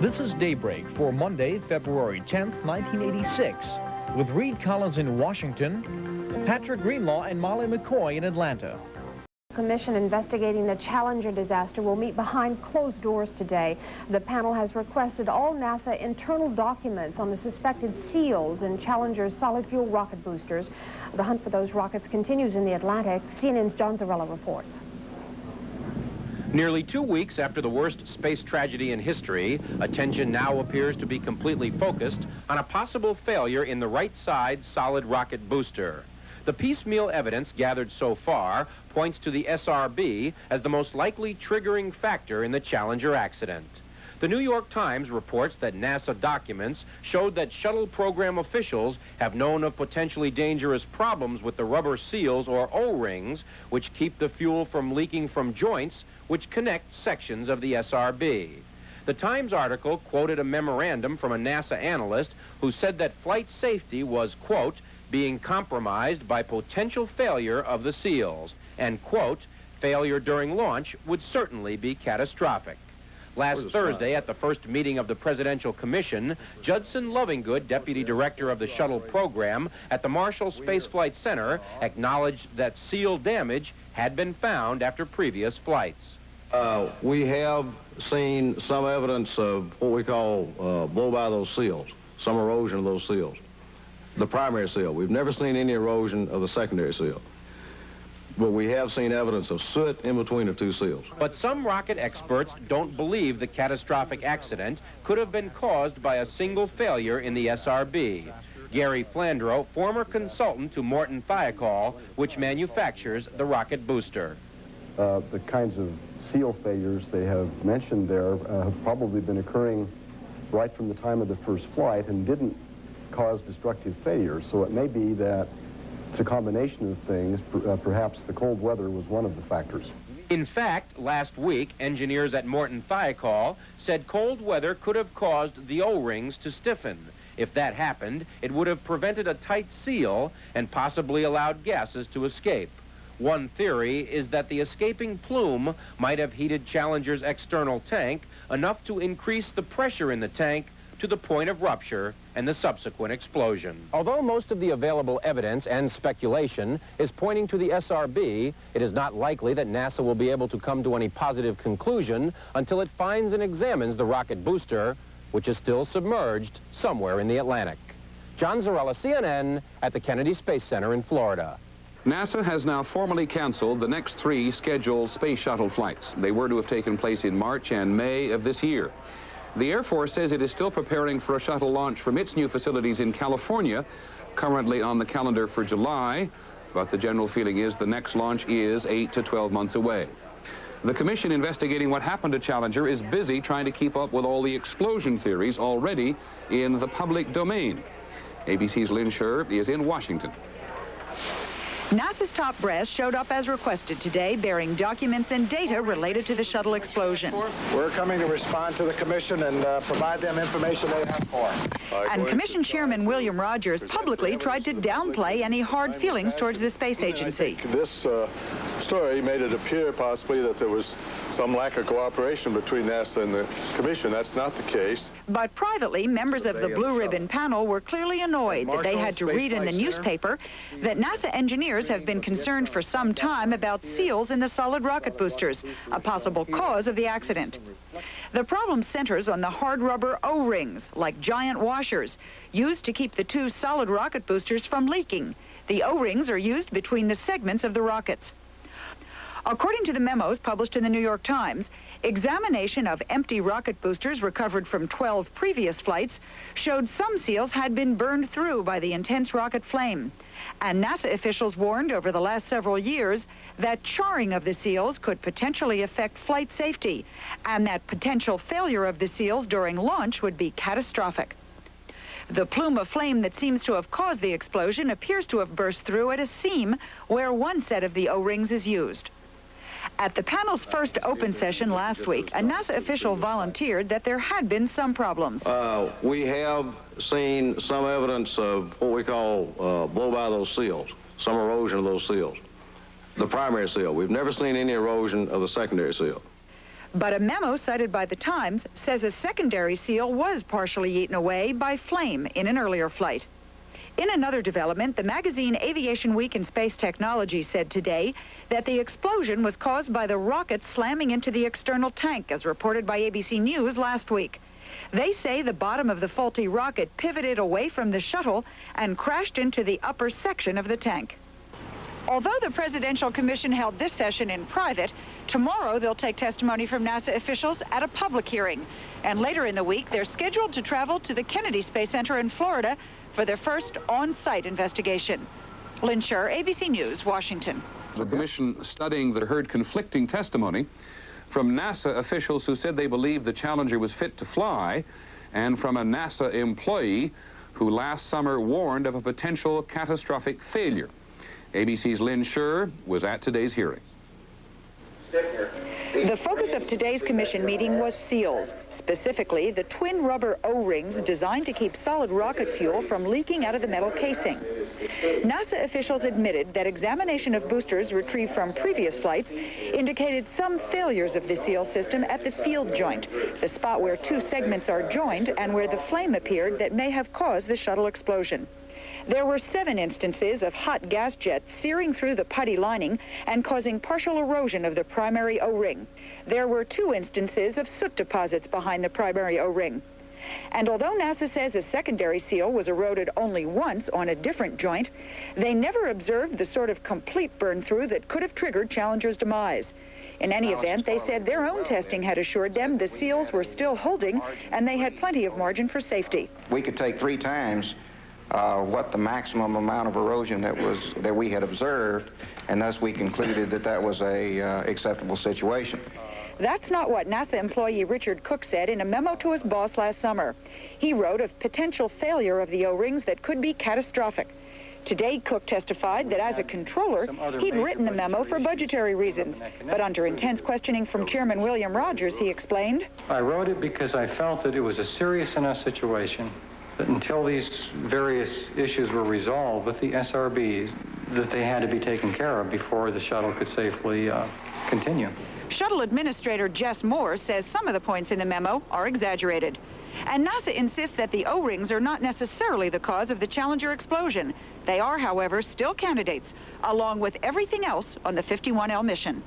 This is Daybreak for Monday, February 10th, 1986, with Reed Collins in Washington, Patrick Greenlaw and Molly McCoy in Atlanta. The commission investigating the Challenger disaster will meet behind closed doors today. The panel has requested all NASA internal documents on the suspected seals in Challenger's solid fuel rocket boosters. The hunt for those rockets continues in the Atlantic. CNN's John Zarrella reports. Nearly 2 weeks after the worst space tragedy in history, attention now appears to be completely focused on a possible failure in the right side solid rocket booster. The piecemeal evidence gathered so far points to the SRB as the most likely triggering factor in the Challenger accident. The New York Times reports that NASA documents showed that shuttle program officials have known of potentially dangerous problems with the rubber seals or O-rings, which keep the fuel from leaking from joints which connect sections of the SRB. The Times article quoted a memorandum from a NASA analyst who said that flight safety was, quote, being compromised by potential failure of the seals, and, quote, failure during launch would certainly be catastrophic. Last Thursday, at the first meeting of the Presidential Commission, Judson Lovingood, Deputy Director of the Shuttle Program at the Marshall Space Flight Center, acknowledged that seal damage had been found after previous flights. We have seen some evidence of what we call blow by those seals, some erosion of those seals. The primary seal. We've never seen any erosion of the secondary seal. But we have seen evidence of soot in between the two seals. But some rocket experts don't believe the catastrophic accident could have been caused by a single failure in the SRB. Gary Flandreau, former consultant to Morton Thiokol, which manufactures the rocket booster. The kinds of seal failures they have mentioned there have probably been occurring right from the time of the first flight and didn't cause destructive failure. So it may be that it's a combination of things. Perhaps the cold weather was one of the factors. In fact, last week, engineers at Morton Thiokol said cold weather could have caused the O-rings to stiffen. If that happened, it would have prevented a tight seal and possibly allowed gases to escape. One theory is that the escaping plume might have heated Challenger's external tank enough to increase the pressure in the tank to the point of rupture and the subsequent explosion. Although most of the available evidence and speculation is pointing to the SRB, it is not likely that NASA will be able to come to any positive conclusion until it finds and examines the rocket booster, which is still submerged somewhere in the Atlantic. John Zarrella, CNN, at the Kennedy Space Center in Florida. NASA has now formally canceled the next 3 scheduled space shuttle flights. They were to have taken place in March and May of this year. The Air Force says it is still preparing for a shuttle launch from its new facilities in California, currently on the calendar for July, but the general feeling is the next launch is 8 to 12 months away. The commission investigating what happened to Challenger is busy trying to keep up with all the explosion theories already in the public domain. ABC's Lynn Scher is in Washington. NASA's top brass showed up as requested today, bearing documents and data related to the shuttle explosion. We're coming to respond to the commission and provide them information they have for. And Commission Chairman William Rogers publicly tried to downplay any hard feelings towards the space agency. I think this story made it appear possibly that there was some lack of cooperation between NASA and the commission. That's not the case. But privately, members of the Blue Ribbon panel were clearly annoyed that they had to read in the newspaper that NASA engineers have been concerned for some time about seals in the solid rocket boosters, a possible cause of the accident. The problem centers on the hard rubber O-rings, like giant washers, used to keep the 2 solid rocket boosters from leaking. The O-rings are used between the segments of the rockets. According to the memos published in the New York Times, examination of empty rocket boosters recovered from 12 previous flights showed some seals had been burned through by the intense rocket flame. And NASA officials warned over the last several years that charring of the seals could potentially affect flight safety, and that potential failure of the seals during launch would be catastrophic. The plume of flame that seems to have caused the explosion appears to have burst through at a seam where one set of the O-rings is used. At the panel's first open session last week, a NASA official volunteered that there had been some problems. We have seen some evidence of what we call blow by those seals, some erosion of those seals. The primary seal. We've never seen any erosion of the secondary seal. But a memo cited by the Times says a secondary seal was partially eaten away by flame in an earlier flight. In another development, the magazine Aviation Week in Space Technology said today that the explosion was caused by the rocket slamming into the external tank, as reported by ABC News last week. They say the bottom of the faulty rocket pivoted away from the shuttle and crashed into the upper section of the tank. Although the Presidential Commission held this session in private, tomorrow they'll take testimony from NASA officials at a public hearing. And later in the week, they're scheduled to travel to the Kennedy Space Center in Florida for their first on-site investigation. Lynn Scher, ABC News, Washington. The commission studying the heard conflicting testimony from NASA officials who said they believed the Challenger was fit to fly, and from a NASA employee who last summer warned of a potential catastrophic failure. ABC's Lynn Scher was at today's hearing. The focus of today's commission meeting was seals, specifically the twin rubber O-rings designed to keep solid rocket fuel from leaking out of the metal casing. NASA officials admitted that examination of boosters retrieved from previous flights indicated some failures of the seal system at the field joint, the spot where two segments are joined and where the flame appeared that may have caused the shuttle explosion. There were 7 instances of hot gas jets searing through the putty lining and causing partial erosion of the primary O-ring. There were 2 instances of soot deposits behind the primary O-ring. And although NASA says a secondary seal was eroded only once on a different joint, they never observed the sort of complete burn-through that could have triggered Challenger's demise. In any event, they said their own testing had assured them the seals were still holding and they had plenty of margin for safety. We could take 3 times what the maximum amount of erosion that we had observed, and thus we concluded that that was a acceptable situation. That's not what NASA employee Richard Cook said in a memo to his boss last summer. He wrote of potential failure of the O-rings that could be catastrophic. Today, Cook testified that as a controller, he'd written the memo for budgetary reasons. But under intense questioning from Chairman William Rogers, he explained, I wrote it because I felt that it was a serious enough situation that until these various issues were resolved with the SRBs, that they had to be taken care of before the shuttle could safely continue. Shuttle Administrator Jess Moore says some of the points in the memo are exaggerated. And NASA insists that the O-rings are not necessarily the cause of the Challenger explosion. They are, however, still candidates, along with everything else on the 51L mission.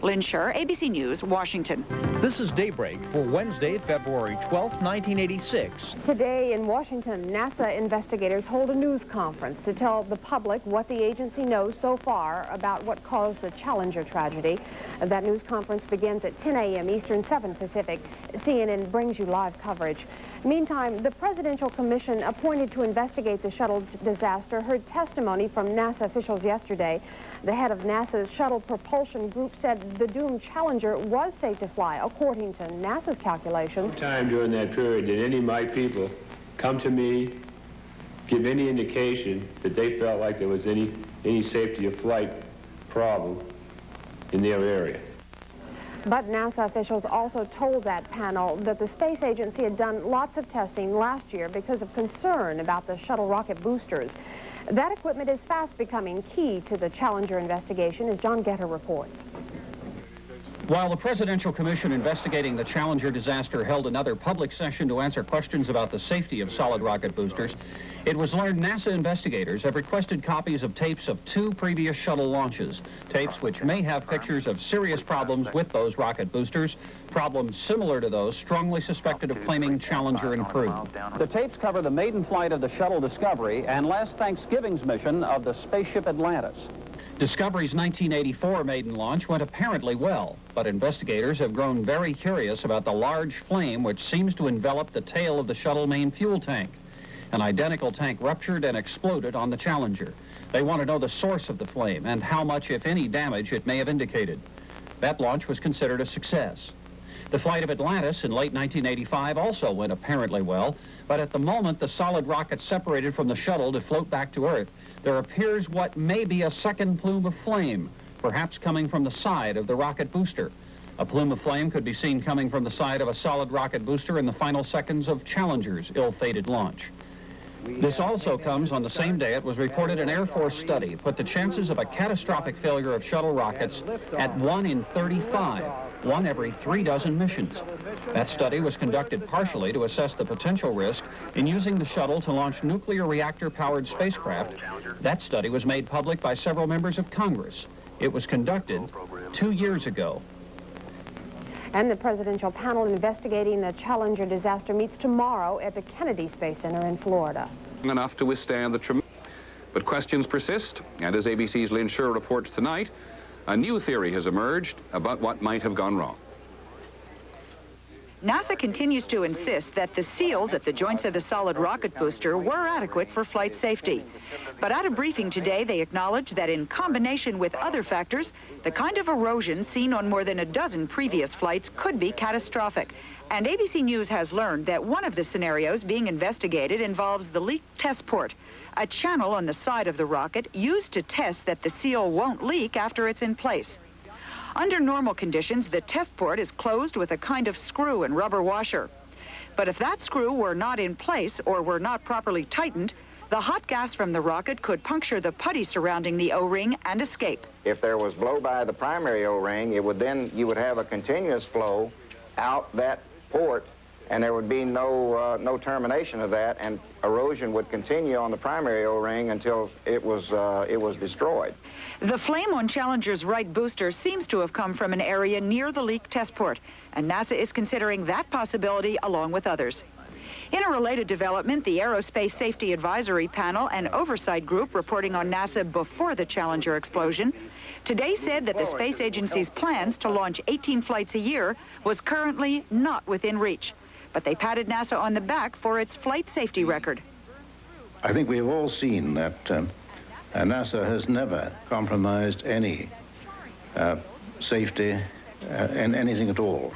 Lynn Scher, ABC News, Washington. This is Daybreak for Wednesday, February 12th, 1986. Today in Washington, NASA investigators hold a news conference to tell the public what the agency knows so far about what caused the Challenger tragedy. That news conference begins at 10 a.m. Eastern, 7 Pacific. CNN brings you live coverage. Meantime, the Presidential Commission appointed to investigate the shuttle disaster heard testimony from NASA officials yesterday. The head of NASA's Shuttle Propulsion Group said the doomed Challenger was safe to fly, according to NASA's calculations. Time during that period did any of my people come to me, give any indication that they felt like there was any safety of flight problem in their area. But NASA officials also told that panel that the space agency had done lots of testing last year because of concern about the shuttle rocket boosters. That equipment is fast becoming key to the Challenger investigation, as John Getter reports. While the Presidential Commission investigating the Challenger disaster held another public session to answer questions about the safety of solid rocket boosters, it was learned NASA investigators have requested copies of tapes of 2 previous shuttle launches, tapes which may have pictures of serious problems with those rocket boosters, problems similar to those strongly suspected of claiming Challenger and crew. The tapes cover the maiden flight of the shuttle Discovery and last Thanksgiving's mission of the spaceship Atlantis. Discovery's 1984 maiden launch went apparently well, but investigators have grown very curious about the large flame which seems to envelop the tail of the shuttle main fuel tank. An identical tank ruptured and exploded on the Challenger. They want to know the source of the flame and how much, if any, damage it may have indicated. That launch was considered a success. The flight of Atlantis in late 1985 also went apparently well, but at the moment the solid rocket separated from the shuttle to float back to Earth, there appears what may be a second plume of flame, perhaps coming from the side of the rocket booster. A plume of flame could be seen coming from the side of a solid rocket booster in the final seconds of Challenger's ill-fated launch. This also comes on the same day it was reported an Air Force study put the chances of a catastrophic failure of shuttle rockets at 1 in 35. 1 every 3 dozen missions. That study was conducted partially to assess the potential risk in using the shuttle to launch nuclear reactor-powered spacecraft. That study was made public by several members of Congress. It was conducted 2 years ago. And the presidential panel investigating the Challenger disaster meets tomorrow at the Kennedy Space Center in Florida. Enough to withstand the tremendous. But questions persist, and as ABC's Lynn Sherr reports tonight, a new theory has emerged about what might have gone wrong. NASA continues to insist that the seals at the joints of the solid rocket booster were adequate for flight safety. But at a briefing today, they acknowledged that in combination with other factors, the kind of erosion seen on more than a dozen previous flights could be catastrophic. And ABC News has learned that one of the scenarios being investigated involves the leaked test port, a channel on the side of the rocket used to test that the seal won't leak after it's in place. Under normal conditions, the test port is closed with a kind of screw and rubber washer. But if that screw were not in place or were not properly tightened, the hot gas from the rocket could puncture the putty surrounding the O-ring and escape. If there was blow by the primary O-ring, you would have a continuous flow out that port, and there would be no termination of that, and erosion would continue on the primary O-ring until it was destroyed. The flame on Challenger's right booster seems to have come from an area near the leaked test port, and NASA is considering that possibility along with others. In a related development, the Aerospace Safety Advisory Panel, an oversight group reporting on NASA before the Challenger explosion, today said that the space agency's plans to launch 18 flights a year was currently not within reach. But they patted NASA on the back for its flight safety record. I think we have all seen that NASA has never compromised any safety in anything at all.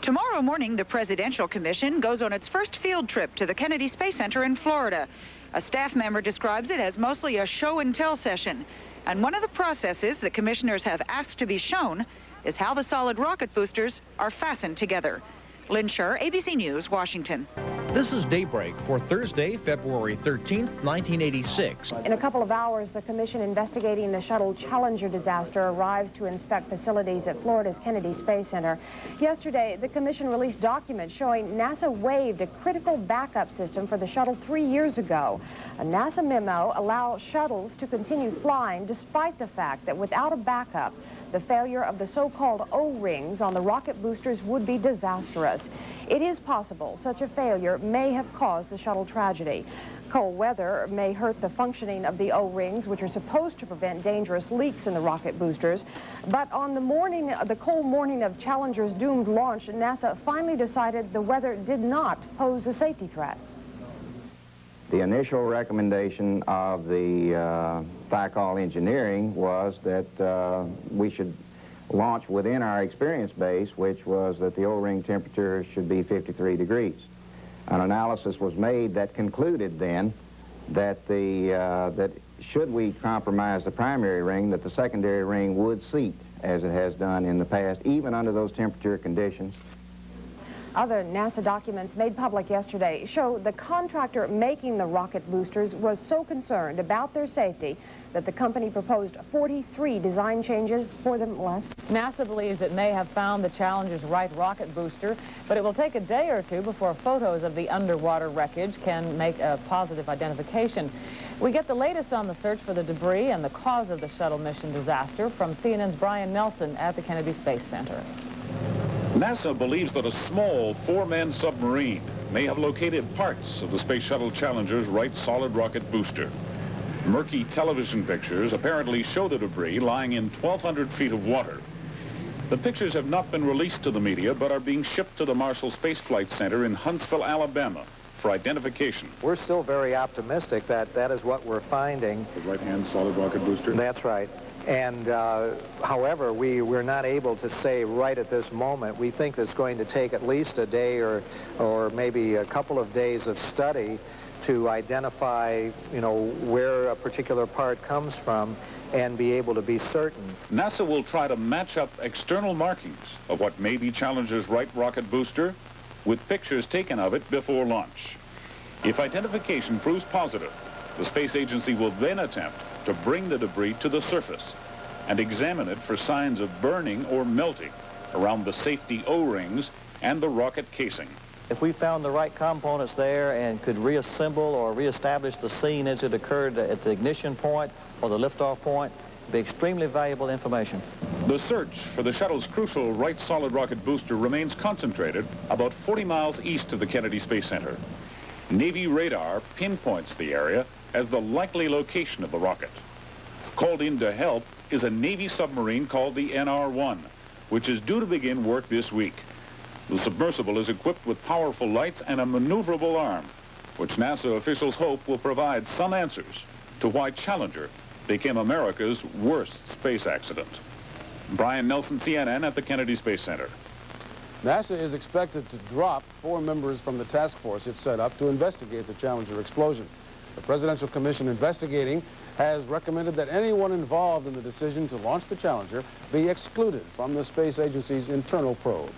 Tomorrow morning, the Presidential Commission goes on its first field trip to the Kennedy Space Center in Florida. A staff member describes it as mostly a show-and-tell session. And one of the processes that commissioners have asked to be shown is how the solid rocket boosters are fastened together. Lynn Sherr, ABC News, Washington. This is Daybreak for Thursday, February 13th, 1986. In a couple of hours, the commission investigating the shuttle Challenger disaster arrives to inspect facilities at Florida's Kennedy Space Center. Yesterday, the commission released documents showing NASA waived a critical backup system for the shuttle 3 years ago. A NASA memo allows shuttles to continue flying despite the fact that without a backup, the failure of the so-called O-rings on the rocket boosters would be disastrous. It is possible such a failure may have caused the shuttle tragedy. Cold weather may hurt the functioning of the O-rings, which are supposed to prevent dangerous leaks in the rocket boosters. But on the cold morning of Challenger's doomed launch, NASA finally decided the weather did not pose a safety threat. The initial recommendation of the FICOL engineering was that we should launch within our experience base, which was that the O-ring temperature should be 53 degrees. An analysis was made that concluded then that that should we compromise the primary ring, that the secondary ring would seat as it has done in the past, even under those temperature conditions. Other NASA documents made public yesterday show the contractor making the rocket boosters was so concerned about their safety that the company proposed 43 design changes for them left. NASA believes it may have found the Challenger's right rocket booster, but it will take a day or two before photos of the underwater wreckage can make a positive identification. We get the latest on the search for the debris and the cause of the shuttle mission disaster from CNN's Brian Nelson at the Kennedy Space Center. NASA believes that a small four-man submarine may have located parts of the Space Shuttle Challenger's right solid rocket booster. Murky television pictures apparently show the debris lying in 1,200 feet of water. The pictures have not been released to the media, but are being shipped to the Marshall Space Flight Center in Huntsville, Alabama, for identification. We're still very optimistic that that is what we're finding. The right-hand solid rocket booster? That's right. And however, we're not able to say right at this moment. We think it's going to take at least a day or maybe a couple of days of study to identify, where a particular part comes from and be able to be certain. NASA will try to match up external markings of what may be Challenger's right rocket booster with pictures taken of it before launch. If identification proves positive, the space agency will then attempt to bring the debris to the surface and examine it for signs of burning or melting around the safety O-rings and the rocket casing. If we found the right components there and could reassemble or reestablish the scene as it occurred at the ignition point or the liftoff point, it'd be extremely valuable information. The search for the shuttle's crucial right solid rocket booster remains concentrated about 40 miles east of the Kennedy Space Center. Navy radar pinpoints the area as the likely location of the rocket. Called in to help is a Navy submarine called the NR-1, which is due to begin work this week. The submersible is equipped with powerful lights and a maneuverable arm, which NASA officials hope will provide some answers to why Challenger became America's worst space accident. Brian Nelson, CNN at the Kennedy Space Center. NASA is expected to drop 4 members from the task force it set up to investigate the Challenger explosion. The Presidential Commission investigating has recommended that anyone involved in the decision to launch the Challenger be excluded from the space agency's internal probe.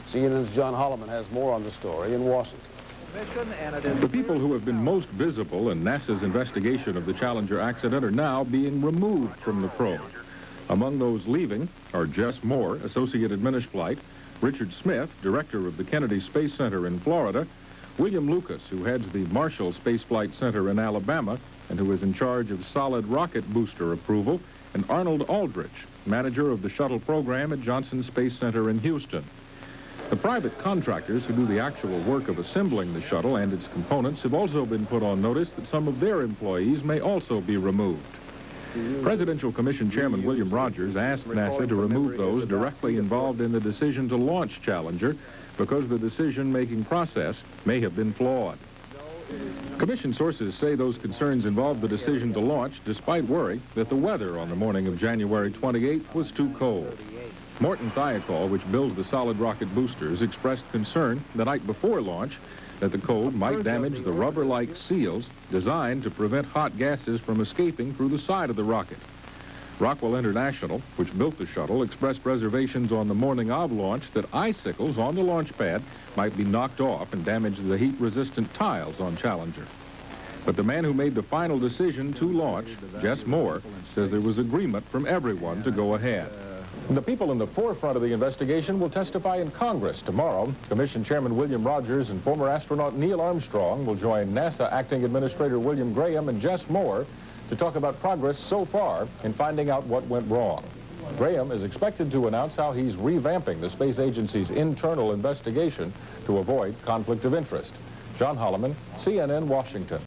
CNN's John Holloman has more on the story in Washington. The people who have been most visible in NASA's investigation of the Challenger accident are now being removed from the probe. Among those leaving are Jess Moore, Associate Adminis Flight, Richard Smith, Director of the Kennedy Space Center in Florida, William Lucas, who heads the Marshall Space Flight Center in Alabama and who is in charge of solid rocket booster approval, and Arnold Aldrich, manager of the shuttle program at Johnson Space Center in Houston. The private contractors who do the actual work of assembling the shuttle and its components have also been put on notice that some of their employees may also be removed. Presidential Commission Chairman William Rogers asked NASA to remove those directly involved in the decision to launch Challenger because the decision-making process may have been flawed. Commission sources say those concerns involved the decision to launch despite worry that the weather on the morning of January 28th was too cold. Morton Thiokol, which builds the solid rocket boosters, expressed concern the night before launch that the cold might damage the rubber-like seals designed to prevent hot gases from escaping through the side of the rocket. Rockwell International, which built the shuttle, expressed reservations on the morning of launch that icicles on the launch pad might be knocked off and damage the heat-resistant tiles on Challenger. But the man who made the final decision to launch, Jess Moore, says there was agreement from everyone to go ahead. The people in the forefront of the investigation will testify in Congress tomorrow. Commission Chairman William Rogers and former astronaut Neil Armstrong will join NASA Acting Administrator William Graham and Jess Moore to talk about progress so far in finding out what went wrong. Graham is expected to announce how he's revamping the space agency's internal investigation to avoid conflict of interest. John Holloman, CNN, Washington.